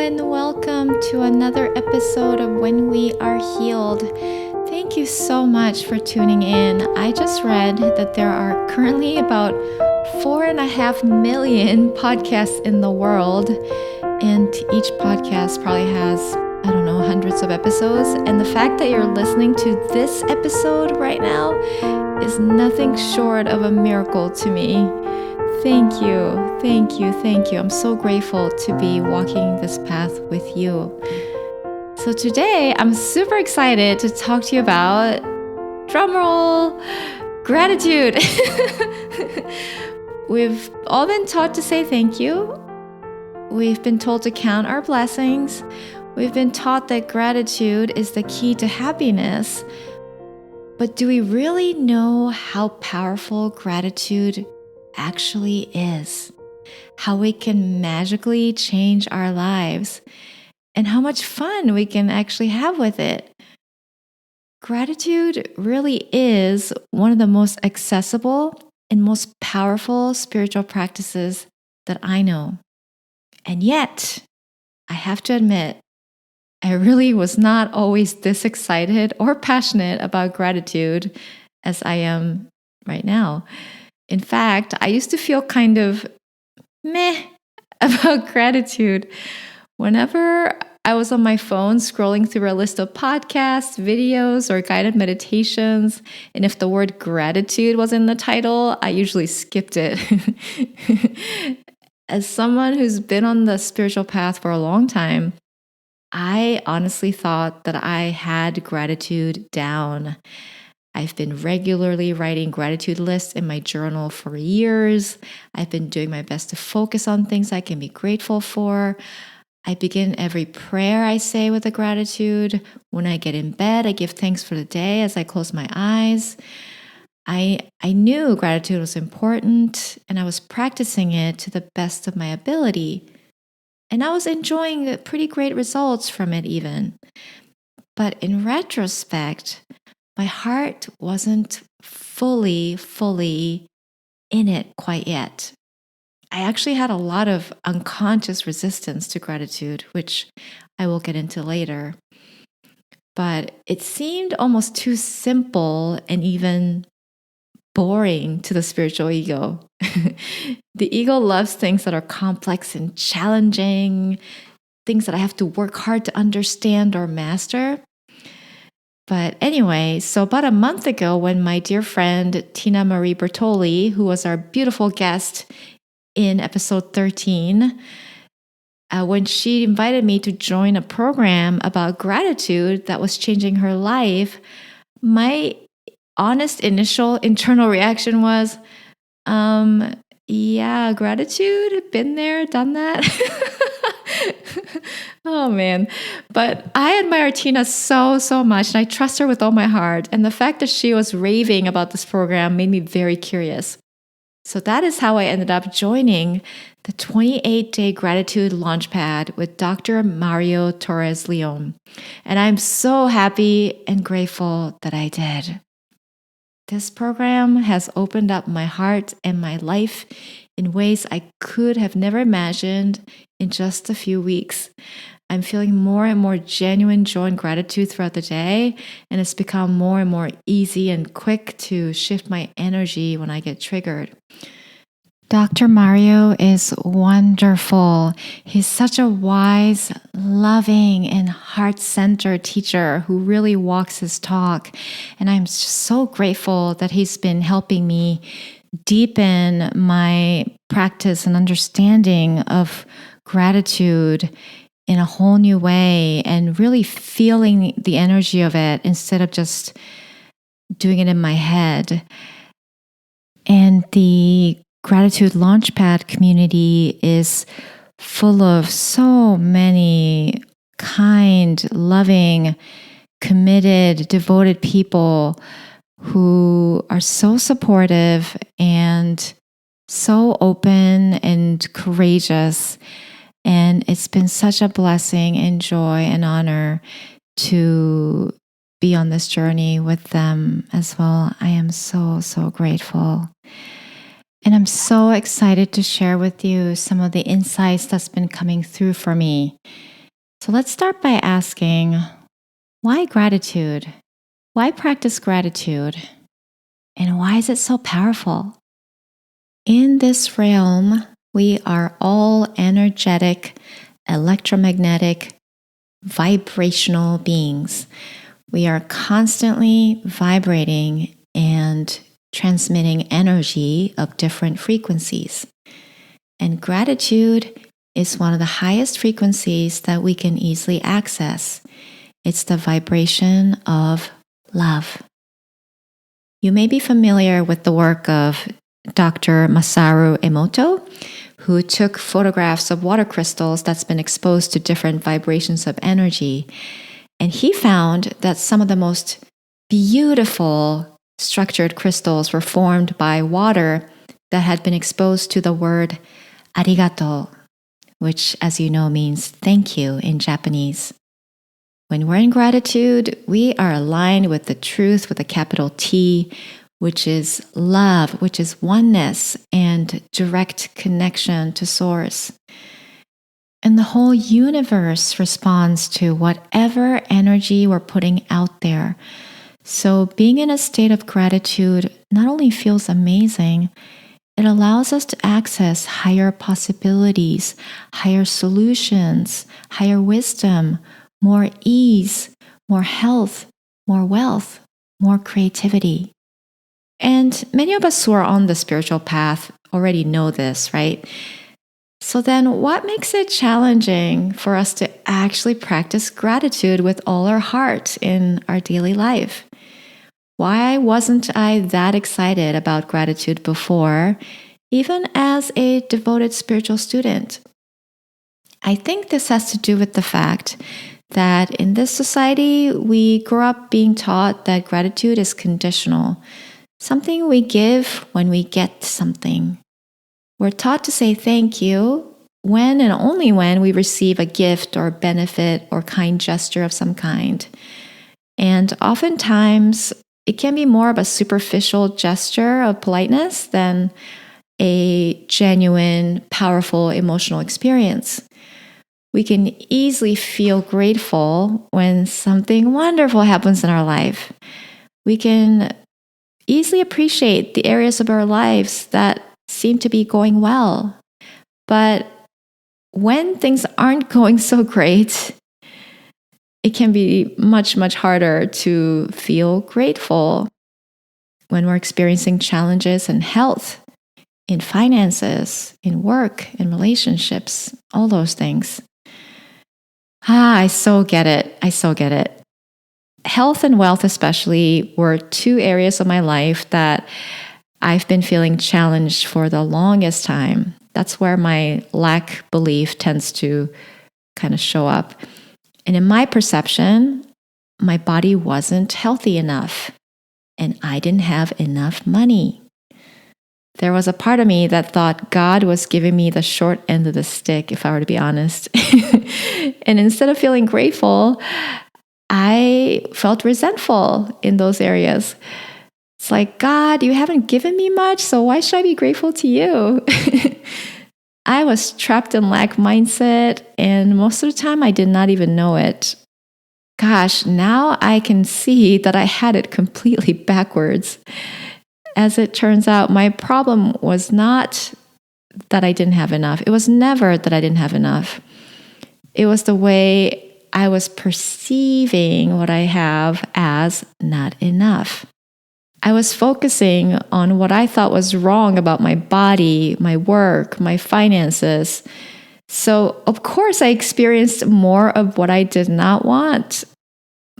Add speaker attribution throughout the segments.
Speaker 1: and welcome to another episode of When We Are Healed. Thank you so much for tuning in. I just read that there are currently about 4.5 million podcasts in the world, and each podcast probably has, hundreds of episodes. And the fact that you're listening to this episode right now is nothing short of a miracle to me. Thank you, thank you, thank you. I'm so grateful to be walking this path with you. So today, I'm super excited to talk to you about, drumroll, gratitude. We've all been taught to say thank you. We've been told to count our blessings. We've been taught that gratitude is the key to happiness. But do we really know how powerful gratitude actually is? How we can magically change our lives? And how much fun we can actually have with it? Gratitude really is one of the most accessible and most powerful spiritual practices that I know. And yet, I have to admit, I really was not always this excited or passionate about gratitude as I am right now. In fact, I used to feel kind of meh about gratitude. Whenever I was on my phone scrolling through a list of podcasts, videos, or guided meditations, and if the word gratitude was in the title, I usually skipped it. As someone who's been on the spiritual path for a long time, I honestly thought that I had gratitude down. I've been regularly writing gratitude lists in my journal for years. I've been doing my best to focus on things I can be grateful for. I begin every prayer I say with a gratitude. When I get in bed, I give thanks for the day as I close my eyes. I knew gratitude was important, and I was practicing it to the best of my ability. And I was enjoying pretty great results from it even. But in retrospect, my heart wasn't fully in it quite yet. I actually had a lot of unconscious resistance to gratitude, which I will get into later. But it seemed almost too simple and even boring to the spiritual ego. The ego loves things that are complex and challenging, things that I have to work hard to understand or master. But anyway, so about a month ago, when my dear friend Tina Marie Bertoli, who was our beautiful guest in episode 13, when she invited me to join a program about gratitude that was changing her life, my honest initial internal reaction was, yeah, gratitude, been there, done that. Oh man. But I admire Tina so much, and I trust her with all my heart. And the fact that she was raving about this program made me very curious. So that is how I ended up joining the 28-day gratitude launchpad with Dr. Mario Torres-León. And I'm so happy and grateful that I did. This program has opened up my heart and my life in ways I could have never imagined in just a few weeks. I'm feeling more and more genuine joy and gratitude throughout the day, and it's become more and more easy and quick to shift my energy when I get triggered. Dr. Mario is wonderful. He's such a wise, loving, and heart-centered teacher who really walks his talk. And I'm just so grateful that he's been helping me deepen my practice and understanding of gratitude in a whole new way and really feeling the energy of it instead of just doing it in my head. And the Gratitude Launchpad community is full of so many kind, loving, committed, devoted people who are so supportive and so open and courageous. And it's been such a blessing and joy and honor to be on this journey with them as well. I am so grateful. And I'm so excited to share with you some of the insights that's been coming through for me. So let's start by asking, why gratitude? Why practice gratitude? And why is it so powerful? In this realm, we are all energetic, electromagnetic, vibrational beings. We are constantly vibrating and transmitting energy of different frequencies. And gratitude is one of the highest frequencies that we can easily access. It's the vibration of love. You may be familiar with the work of Dr. Masaru Emoto, who took photographs of water crystals that's been exposed to different vibrations of energy. And he found that some of the most beautiful structured crystals were formed by water that had been exposed to the word arigato, which, as you know, means thank you in Japanese. When we're in gratitude, we are aligned with the truth with a capital T, which is love, which is oneness and direct connection to Source. And the whole universe responds to whatever energy we're putting out there. So being in a state of gratitude not only feels amazing, it allows us to access higher possibilities, higher solutions, higher wisdom, more ease, more health, more wealth, more creativity. And many of us who are on the spiritual path already know this, right? So then what makes it challenging for us to actually practice gratitude with all our heart in our daily life? Why wasn't I that excited about gratitude before, even as a devoted spiritual student? I think this has to do with the fact that in this society, we grow up being taught that gratitude is conditional, something we give when we get something. We're taught to say thank you when and only when we receive a gift or benefit or kind gesture of some kind. And oftentimes, it can be more of a superficial gesture of politeness than a genuine, powerful emotional experience. We can easily feel grateful when something wonderful happens in our life. We can easily appreciate the areas of our lives that seem to be going well. But when things aren't going so great, it can be much, much harder to feel grateful when we're experiencing challenges in health, in finances, in work, in relationships, all those things. I so get it. I so get it. Health and wealth especially were two areas of my life that I've been feeling challenged for the longest time. That's where my lack belief tends to kind of show up. And in my perception, my body wasn't healthy enough, and I didn't have enough money. There was a part of me that thought God was giving me the short end of the stick, if I were to be honest. And instead of feeling grateful, I felt resentful in those areas. It's like, God, you haven't given me much, so why should I be grateful to you? I was trapped in lack mindset, and most of the time I did not even know it. Gosh, now I can see that I had it completely backwards. As it turns out, my problem was not that I didn't have enough. It was never that I didn't have enough. It was the way I was perceiving what I have as not enough. I was focusing on what I thought was wrong about my body, my work, my finances. So, of course, I experienced more of what I did not want.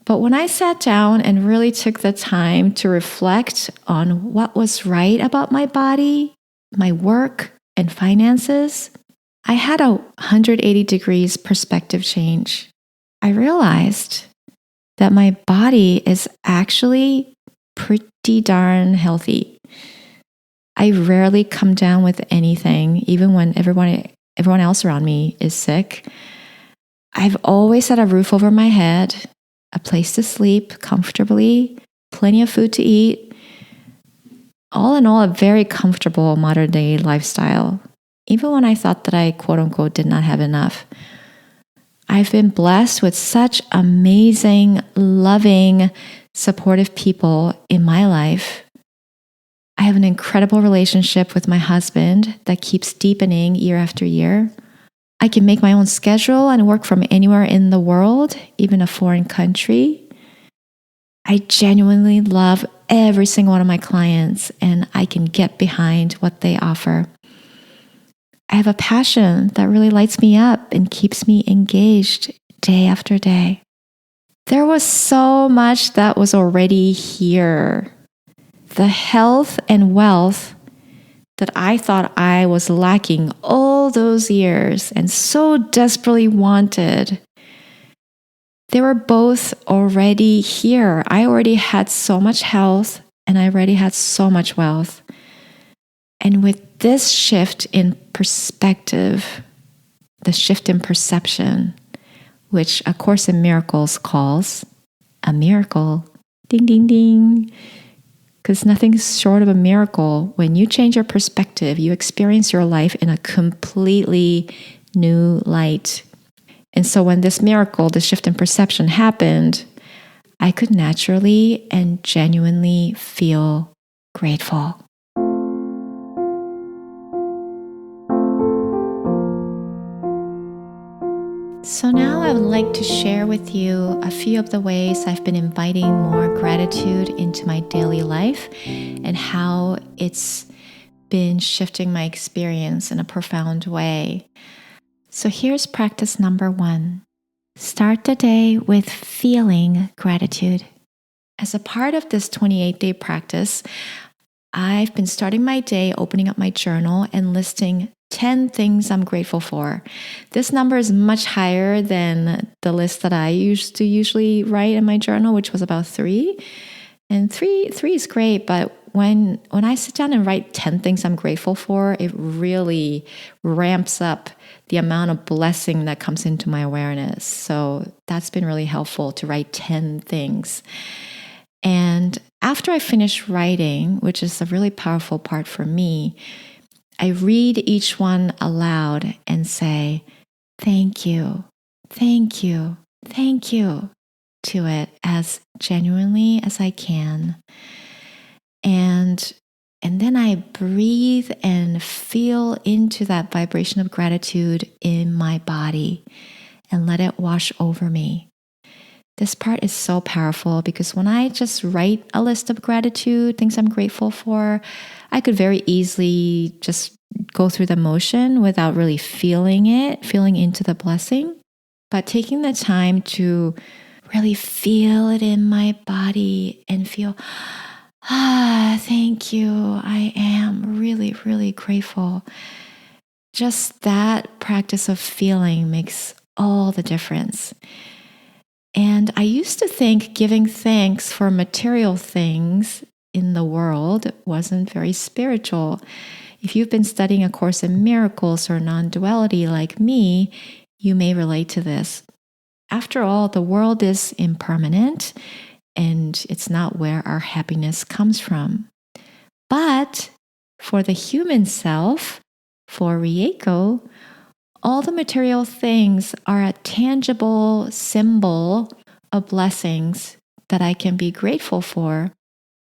Speaker 1: But when I sat down and really took the time to reflect on what was right about my body, my work, and finances, I had a 180 degrees perspective change. I realized that my body is actually pretty darn healthy. I rarely come down with anything, even when everyone else around me is sick. I've always had a roof over my head, a place to sleep comfortably, plenty of food to eat. All in all, a very comfortable modern day lifestyle, even when I thought that I, quote unquote, did not have enough. I've been blessed with such amazing, loving, supportive people in my life. I have an incredible relationship with my husband that keeps deepening year after year. I can make my own schedule and work from anywhere in the world, even a foreign country. I genuinely love every single one of my clients, and I can get behind what they offer. I have a passion that really lights me up and keeps me engaged day after day. There was so much that was already here. The health and wealth that I thought I was lacking all those years and so desperately wanted, they were both already here. I already had so much health and I already had so much wealth. And with this shift in perspective, the shift in perception, which A Course in Miracles calls a miracle, ding, ding, ding, because nothing's short of a miracle. When you change your perspective, you experience your life in a completely new light. And so when this miracle, the shift in perception happened, I could naturally and genuinely feel grateful. So now I would like to share with you a few of the ways I've been inviting more gratitude into my daily life and how it's been shifting my experience in a profound way. So here's practice number 1. Start the day with feeling gratitude. As a part of this 28-day practice, I've been starting my day opening up my journal and listing 10 things I'm grateful for. This number is much higher than the list that I used to usually write in my journal, which was about 3. And three is great, but when I sit down and write 10 things I'm grateful for, it really ramps up the amount of blessing that comes into my awareness. So that's been really helpful to write 10 things. And after I finish writing, which is a really powerful part for me, I read each one aloud and say, thank you, thank you, thank you to it as genuinely as I can. And then I breathe and feel into that vibration of gratitude in my body and let it wash over me. This part is so powerful because when I just write a list of gratitude, things I'm grateful for, I could very easily just go through the motion without really feeling into the blessing. But taking the time to really feel it in my body and feel, thank you. I am really, really grateful. Just that practice of feeling makes all the difference. And I used to think giving thanks for material things in the world wasn't very spiritual. If you've been studying A Course in Miracles or non-duality like me, you may relate to this. After all, the world is impermanent and it's not where our happiness comes from. But for the human self, for Rieko, all the material things are a tangible symbol of blessings that I can be grateful for.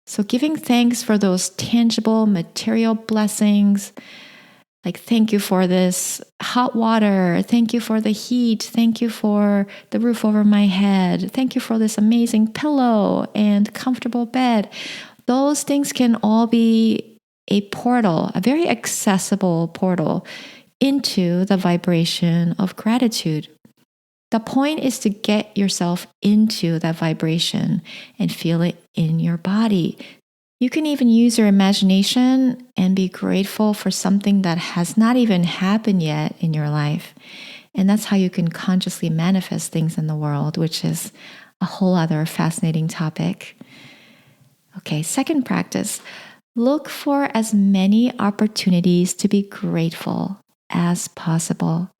Speaker 1: So giving thanks for those tangible material blessings, like thank you for this hot water, thank you for the heat, thank you for the roof over my head, thank you for this amazing pillow and comfortable bed. Those things can all be a portal, a very accessible portal into the vibration of gratitude. The point is to get yourself into that vibration and feel it in your body. You can even use your imagination and be grateful for something that has not even happened yet in your life. And that's how you can consciously manifest things in the world, which is a whole other fascinating topic. Okay, second practice. Look for as many opportunities to be grateful as possible.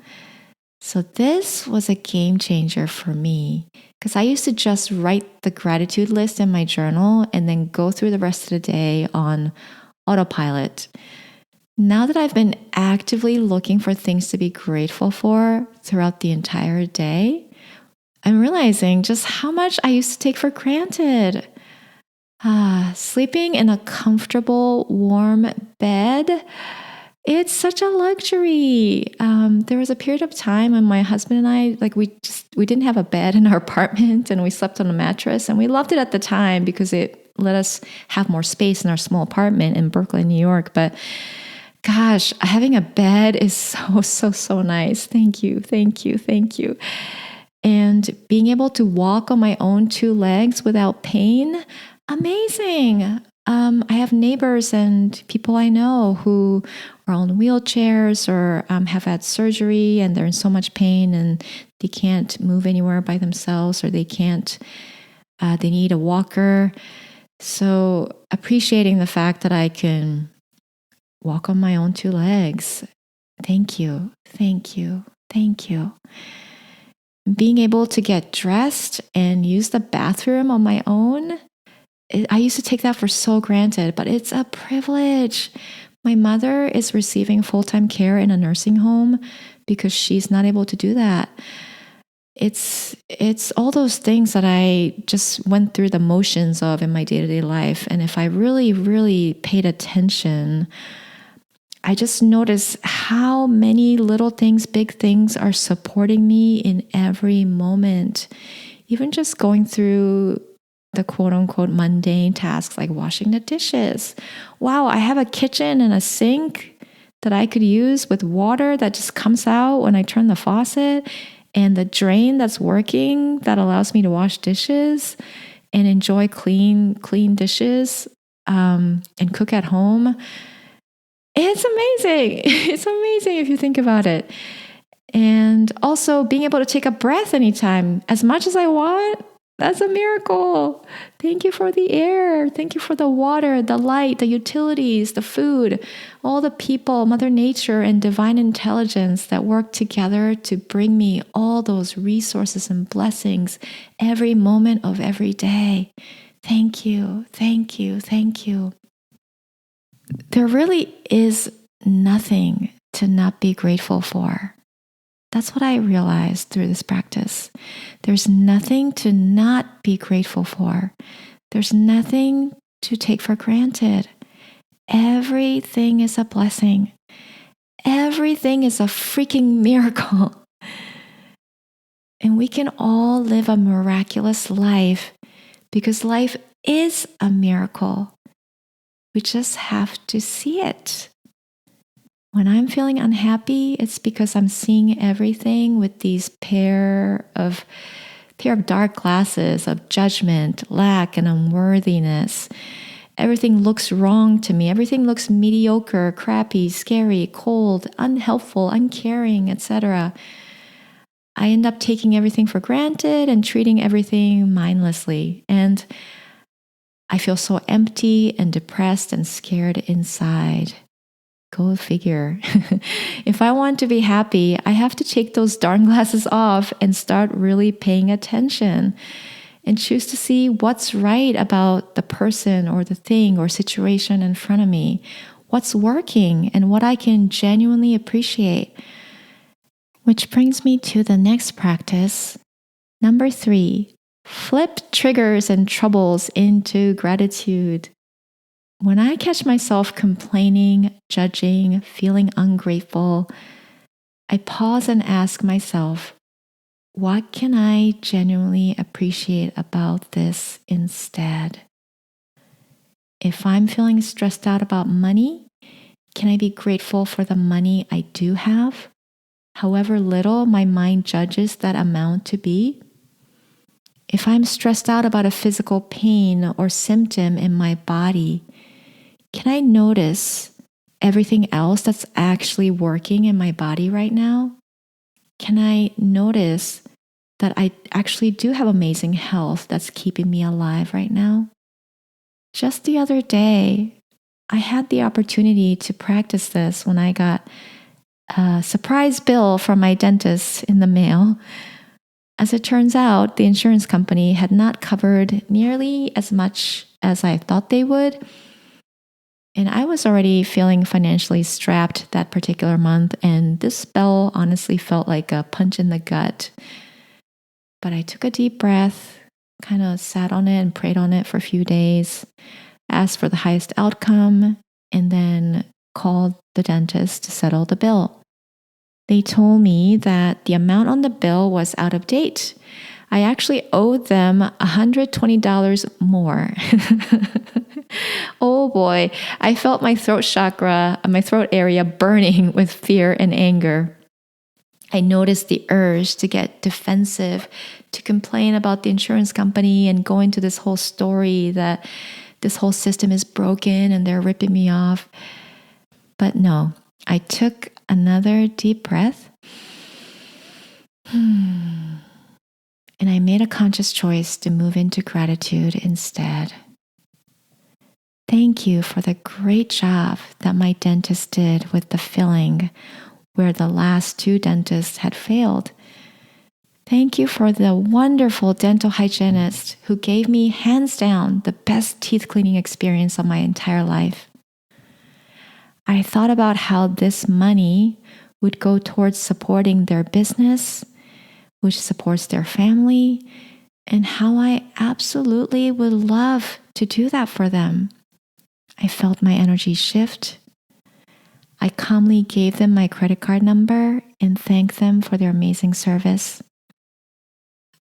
Speaker 1: So this was a game changer for me because I used to just write the gratitude list in my journal and then go through the rest of the day on autopilot. Now that I've been actively looking for things to be grateful for throughout the entire day, I'm realizing just how much I used to take for granted. Sleeping in a comfortable, warm bed, it's such a luxury. There was a period of time when my husband and I, we didn't have a bed in our apartment and we slept on a mattress, and we loved it at the time because it let us have more space in our small apartment in Brooklyn, New York. But gosh, having a bed is so nice. Thank you, thank you, thank you. And being able to walk on my own two legs without pain, amazing. I have neighbors and people I know who are on wheelchairs or have had surgery and they're in so much pain and they can't move anywhere by themselves, or they need a walker. So appreciating the fact that I can walk on my own two legs. Thank you, thank you, thank you. Being able to get dressed and use the bathroom on my own, I used to take that for so granted, but it's a privilege. My mother is receiving full-time care in a nursing home because she's not able to do that. It's all those things that I just went through the motions of in my day-to-day life. And if I really, really paid attention, I just noticed how many little things, big things are supporting me in every moment. Even just going through the quote unquote mundane tasks like washing the dishes. Wow, I have a kitchen and a sink that I could use with water that just comes out when I turn the faucet, and the drain that's working that allows me to wash dishes and enjoy clean dishes and cook at home. It's amazing. It's amazing if you think about it. And also being able to take a breath anytime, as much as I want, that's a miracle. Thank you for the air. Thank you for the water, the light, the utilities, the food, all the people, Mother Nature, and divine intelligence that work together to bring me all those resources and blessings every moment of every day. Thank you. Thank you. Thank you. There really is nothing to not be grateful for. That's what I realized through this practice. There's nothing to not be grateful for. There's nothing to take for granted. Everything is a blessing. Everything is a freaking miracle. And we can all live a miraculous life because life is a miracle. We just have to see it. When I'm feeling unhappy, it's because I'm seeing everything with these pair of dark glasses of judgment, lack, and unworthiness. Everything looks wrong to me. Everything looks mediocre, crappy, scary, cold, unhelpful, uncaring, etc. I end up taking everything for granted and treating everything mindlessly. And I feel so empty and depressed and scared inside. Go figure. If I want to be happy, I have to take those darn glasses off and start really paying attention and choose to see what's right about the person or the thing or situation in front of me, what's working and what I can genuinely appreciate. Which brings me to the next practice. Number 3, flip triggers and troubles into gratitude. When I catch myself complaining, judging, feeling ungrateful, I pause and ask myself, what can I genuinely appreciate about this instead? If I'm feeling stressed out about money, can I be grateful for the money I do have, however little my mind judges that amount to be? If I'm stressed out about a physical pain or symptom in my body, can I notice everything else that's actually working in my body right now? Can I notice that I actually do have amazing health that's keeping me alive right now? Just the other day, I had the opportunity to practice this when I got a surprise bill from my dentist in the mail. As it turns out, the insurance company had not covered nearly as much as I thought they would. And I was already feeling financially strapped that particular month, and this spell honestly felt like a punch in the gut. But I took a deep breath, kind of sat on it and prayed on it for a few days, asked for the highest outcome, and then called the dentist to settle the bill. They told me that the amount on the bill was out of date. I actually owed them $120 more. Oh boy, I felt my throat chakra, my throat area burning with fear and anger. I noticed the urge to get defensive, to complain about the insurance company and go into this whole story that this whole system is broken and they're ripping me off. But no, I took another deep breath. And I made a conscious choice to move into gratitude instead. Thank you for the great job that my dentist did with the filling where the last 2 dentists had failed. Thank you for the wonderful dental hygienist who gave me, hands down, the best teeth cleaning experience of my entire life. I thought about how this money would go towards supporting their business, which supports their family, and how I absolutely would love to do that for them. I felt my energy shift. I calmly gave them my credit card number and thanked them for their amazing service.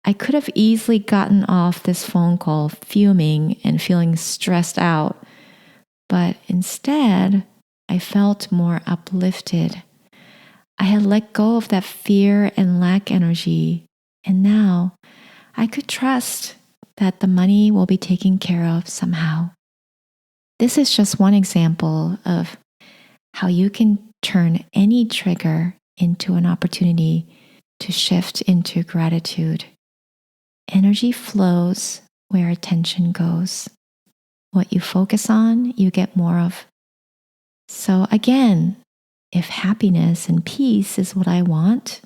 Speaker 1: I could have easily gotten off this phone call fuming and feeling stressed out, but instead, I felt more uplifted. I had let go of that fear and lack energy, and now I could trust that the money will be taken care of somehow. This is just one example of how you can turn any trigger into an opportunity to shift into gratitude. Energy flows where attention goes. What you focus on, you get more of. So again, if happiness and peace is what I want,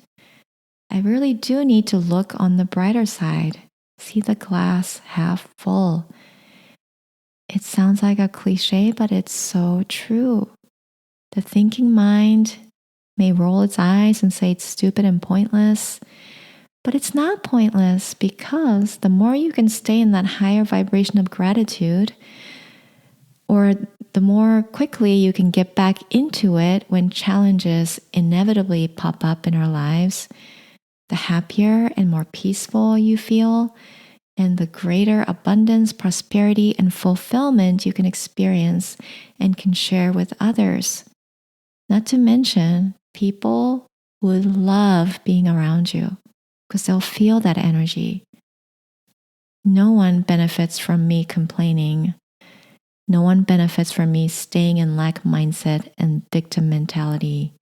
Speaker 1: I really do need to look on the brighter side, see the glass half full. It sounds like a cliche, but it's so true. The thinking mind may roll its eyes and say it's stupid and pointless, but it's not pointless because the more you can stay in that higher vibration of gratitude, or the more quickly you can get back into it when challenges inevitably pop up in our lives, the happier and more peaceful you feel, and the greater abundance, prosperity, and fulfillment you can experience and can share with others. Not to mention, people would love being around you because they'll feel that energy. No one benefits from me complaining. No one benefits from me staying in lack mindset and victim mentality.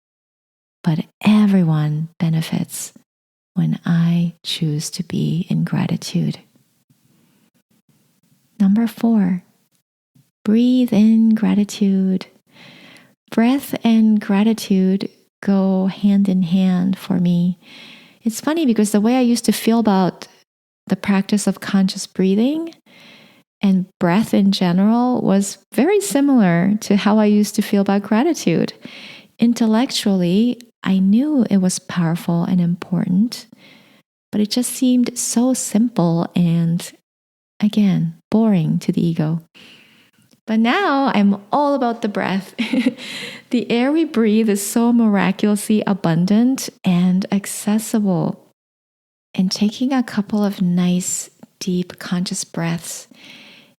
Speaker 1: But everyone benefits when I choose to be in gratitude. Number 4, breathe in gratitude. Breath and gratitude go hand in hand for me. It's funny because the way I used to feel about the practice of conscious breathing and breath in general was very similar to how I used to feel about gratitude. Intellectually, I knew it was powerful and important, but it just seemed so simple and, again, boring to the ego. But now I'm all about the breath. The air we breathe is so miraculously abundant and accessible. And taking a couple of nice, deep, conscious breaths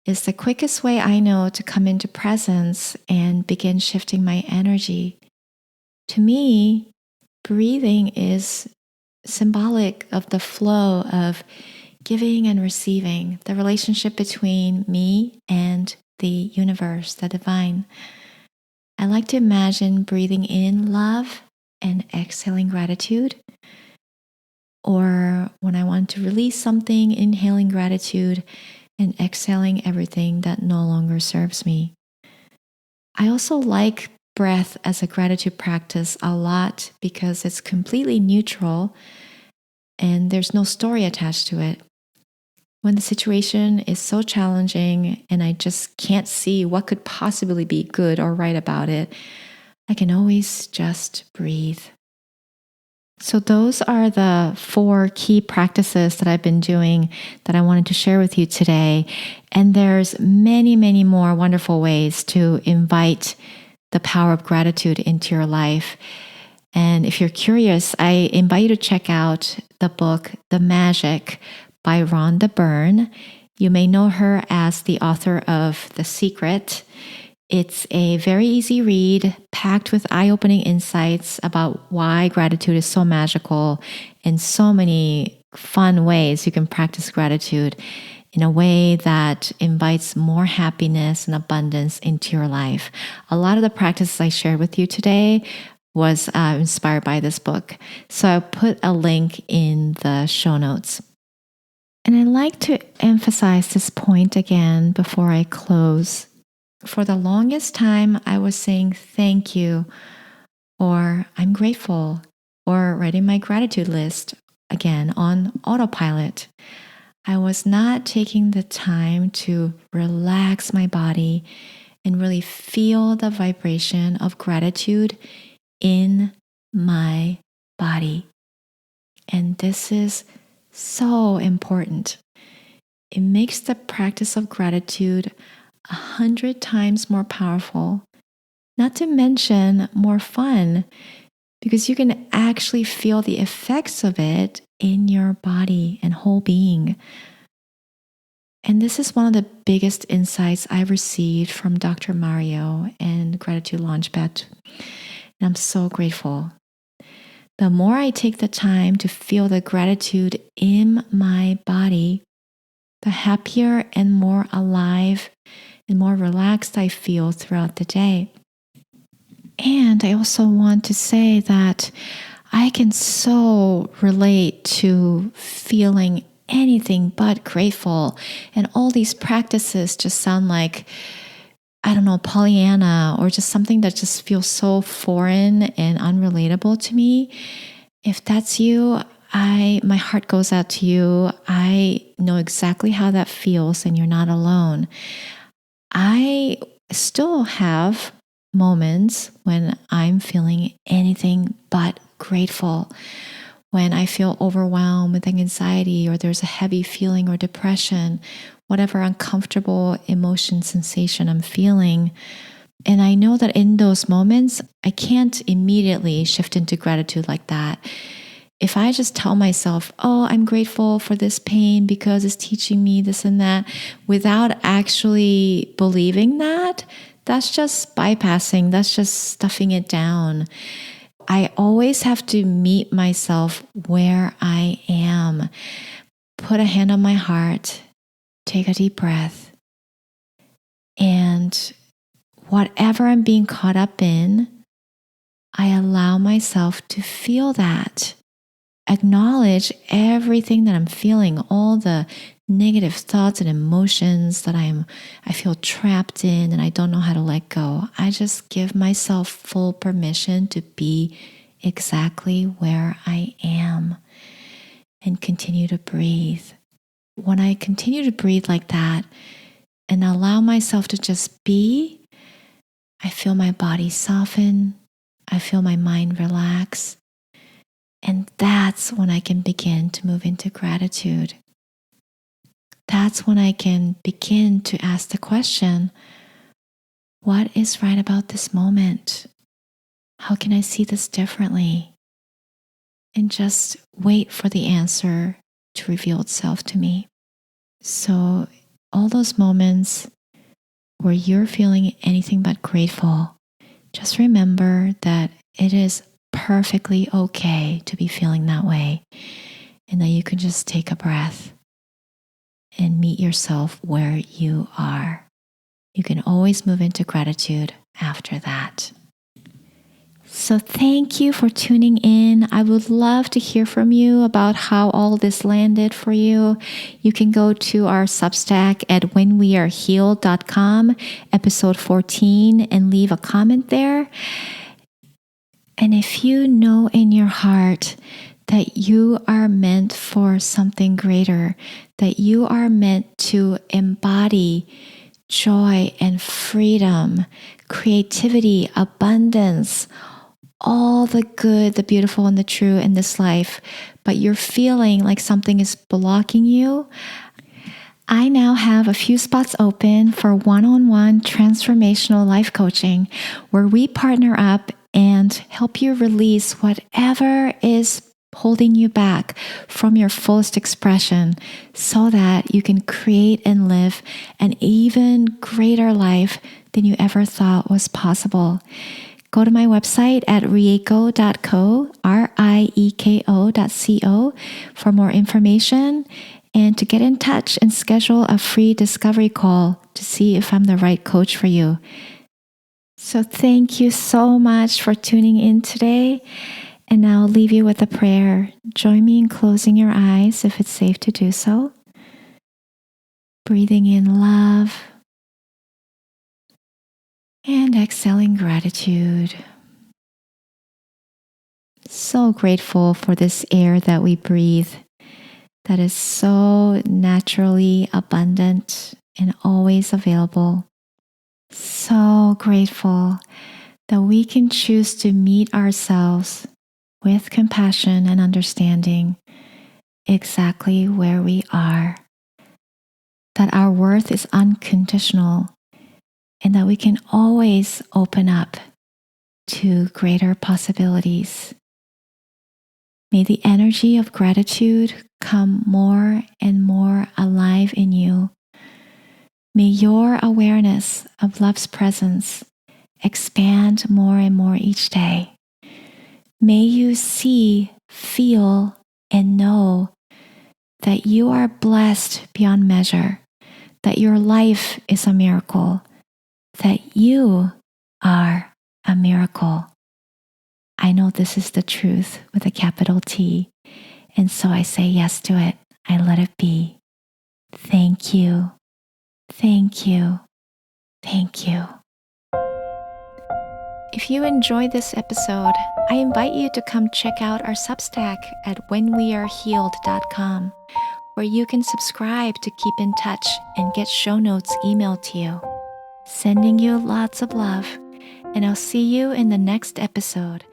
Speaker 1: is the quickest way I know to come into presence and begin shifting my energy. To me, breathing is symbolic of the flow of giving and receiving, the relationship between me and the universe, the divine. I like to imagine breathing in love and exhaling gratitude. Or when I want to release something, inhaling gratitude and exhaling everything that no longer serves me. I also like breath as a gratitude practice a lot because it's completely neutral and there's no story attached to it. when the situation is so challenging and I just can't see what could possibly be good or right about it, I can always just breathe. So those are the 4 key practices that I've been doing that I wanted to share with you today. And there's many, many more wonderful ways to invite the power of gratitude into your life. And if you're curious, I invite you to check out the book, The Magic by Rhonda Byrne. You may know her as the author of The Secret. It's a very easy read, packed with eye-opening insights about why gratitude is so magical and so many fun ways you can practice gratitude in a way that invites more happiness and abundance into your life. A lot of the practices I shared with you today was inspired by this book. So I'll put a link in the show notes. And I'd like to emphasize this point again before I close. For the longest time, I was saying thank you, or I'm grateful, or writing my gratitude list again on autopilot. I was not taking the time to relax my body and really feel the vibration of gratitude in my body. And this is so important. It makes the practice of gratitude 100 times more powerful, not to mention more fun, because you can actually feel the effects of it in your body and whole being. And this is one of the biggest insights I've received from Dr. Mario and Gratitude Launchpad. And I'm so grateful. The more I take the time to feel the gratitude in my body, the happier and more alive and more relaxed I feel throughout the day. And I also want to say that I can so relate to feeling anything but grateful. And all these practices just sound like, I don't know, Pollyanna, or just something that just feels so foreign and unrelatable to me. If that's you, my heart goes out to you. I know exactly how that feels, and you're not alone. I still have moments when I'm feeling anything but grateful. When I feel overwhelmed with anxiety, or there's a heavy feeling or depression, whatever uncomfortable emotion sensation I'm feeling. And I know that in those moments, I can't immediately shift into gratitude like that. If I just tell myself, oh, I'm grateful for this pain because it's teaching me this and that, without actually believing that, that's just bypassing, that's just stuffing it down. I always have to meet myself where I am. Put a hand on my heart, take a deep breath, and whatever I'm being caught up in, I allow myself to feel that. Acknowledge everything that I'm feeling, all the negative thoughts and emotions that I feel trapped in and I don't know how to let go. I just give myself full permission to be exactly where I am and continue to breathe. When I continue to breathe like that and allow myself to just be, I feel my body soften. I feel my mind relax. And that's when I can begin to move into gratitude. That's when I can begin to ask the question, what is right about this moment? How can I see this differently? And just wait for the answer to reveal itself to me. So all those moments where you're feeling anything but grateful, just remember that it is perfectly okay to be feeling that way, and that you can just take a breath and meet yourself where you are. You can always move into gratitude after that. So thank you for tuning in. I would love to hear from you about how all this landed for you. You can go to our Substack at whenwearehealed.com, episode 14, and leave a comment there. And if you know in your heart that you are meant for something greater, that you are meant to embody joy and freedom, creativity, abundance, all the good, the beautiful, and the true in this life, but you're feeling like something is blocking you. I now have a few spots open for one-on-one transformational life coaching where we partner up and help you release whatever is holding you back from your fullest expression so that you can create and live an even greater life than you ever thought was possible. Go to my website at rieko.co, rieko.co for more information and to get in touch and schedule a free discovery call to see if I'm the right coach for you. So thank you so much for tuning in today. And now I'll leave you with a prayer. Join me in closing your eyes if it's safe to do so. Breathing in love and exhaling gratitude. So grateful for this air that we breathe, that is so naturally abundant and always available. So grateful that we can choose to meet ourselves with compassion and understanding exactly where we are, that our worth is unconditional, and that we can always open up to greater possibilities. May the energy of gratitude come more and more alive in you. May your awareness of love's presence expand more and more each day. May you see, feel, and know that you are blessed beyond measure, that your life is a miracle, that you are a miracle. I know this is the truth with a capital T, and so I say yes to it. I let it be. Thank you. Thank you. Thank you. If you enjoyed this episode, I invite you to come check out our Substack at whenwearehealed.com, where you can subscribe to keep in touch and get show notes emailed to you. Sending you lots of love, and I'll see you in the next episode